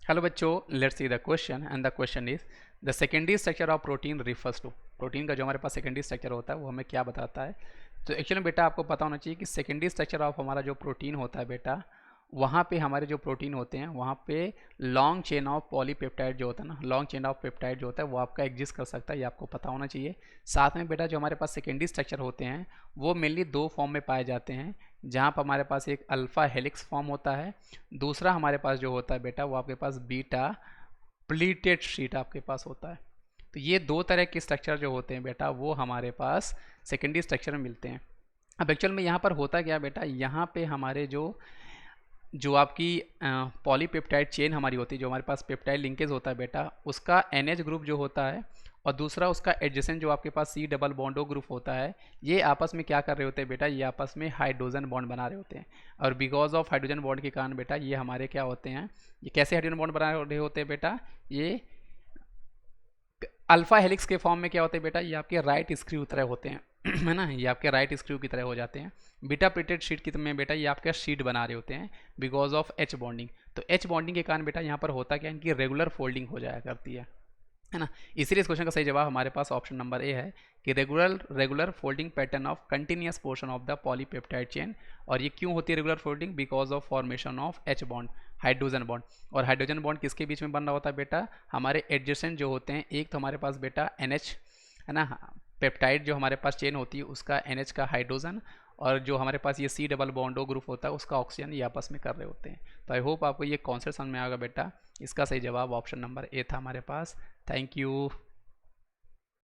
Hello बच्चों, let's see the question and the question is the secondary structure of protein refers to. Protein का जो हमारे पास secondary structure होता है वो हमें क्या बताता है। तो एक्चुअली बेटा आपको पता होना चाहिए कि सेकेंडरी स्ट्रक्चर ऑफ हमारा जो प्रोटीन होता है बेटा, वहाँ पे हमारे जो प्रोटीन होते हैं वहाँ पे लॉन्ग चेन ऑफ पॉलीपेप्टाइड जो होता है ना, लॉन्ग चेन ऑफ पेप्टाइड जो होता है वो आपका एग्जिस्ट कर सकता है, ये आपको पता होना चाहिए। साथ में बेटा जो हमारे पास सेकेंडरी स्ट्रक्चर होते हैं वो मेनली दो फॉर्म में पाए जाते हैं, जहाँ पर हमारे पास एक अल्फ़ा हेलिक्स फॉर्म होता है, दूसरा हमारे पास जो होता है बेटा वो आपके पास बीटा प्लीटेड शीट आपके पास होता है। तो ये दो तरह के स्ट्रक्चर जो होते हैं बेटा वो हमारे पास सेकेंडरी स्ट्रक्चर में मिलते हैं। अब एक्चुअल में यहाँ पर होता क्या बेटा, यहाँ पे हमारे जो जो आपकी पॉलीपेप्टाइड चेन हमारी होती है, जो हमारे पास पेप्टाइड लिंकेज होता है बेटा, उसका NH ग्रुप जो होता है और दूसरा उसका एडजेसेंट जो आपके पास C डबल बॉन्डो ग्रुप होता है, ये आपस में क्या कर रहे होते हैं बेटा, ये आपस में हाइड्रोजन बॉन्ड बना रहे होते हैं। और बिकॉज ऑफ हाइड्रोजन बॉन्ड के कारण बेटा ये हमारे क्या होते हैं, ये कैसे हाइड्रोजन बॉन्ड बना रहे होते हैं बेटा, ये अल्फा हेलिक्स के फॉर्म में क्या होते हैं बेटा, ये आपके राइट स्क्रू की तरह होते हैं है ना, ये आपके राइट स्क्रू की तरह हो जाते हैं। बीटा प्लेटेड शीट की में बेटा ये आपका शीट बना रहे होते हैं बिकॉज ऑफ H बॉन्डिंग। तो H बॉन्डिंग के कारण बेटा यहाँ पर होता क्या है, इनकी रेगुलर फोल्डिंग हो जाया करती है ना। इसीलिए इस क्वेश्चन का सही जवाब हमारे पास ऑप्शन नंबर ए है कि regular folding pattern of continuous portion of the polypeptide chain. और ये क्यों होती है regular folding, because of formation of H bond, hydrogen bond. और हाइड्रोजन बॉन्ड किसके बीच में बन रहा होता है बेटा, हमारे एडजेसेंट जो होते हैं, एक तो हमारे पास बेटा NH है ना, पेप्टाइड जो हमारे पास चेन होती है उसका NH का हाइड्रोजन, और जो हमारे पास ये C डबल बॉन्डो ग्रुप होता है उसका ऑक्सीजन, ये आपस में कर रहे होते हैं। तो आई होप आपको ये कॉन्सेप्ट समझ में आएगा बेटा। इसका सही जवाब ऑप्शन नंबर ए था हमारे पास। Thank you.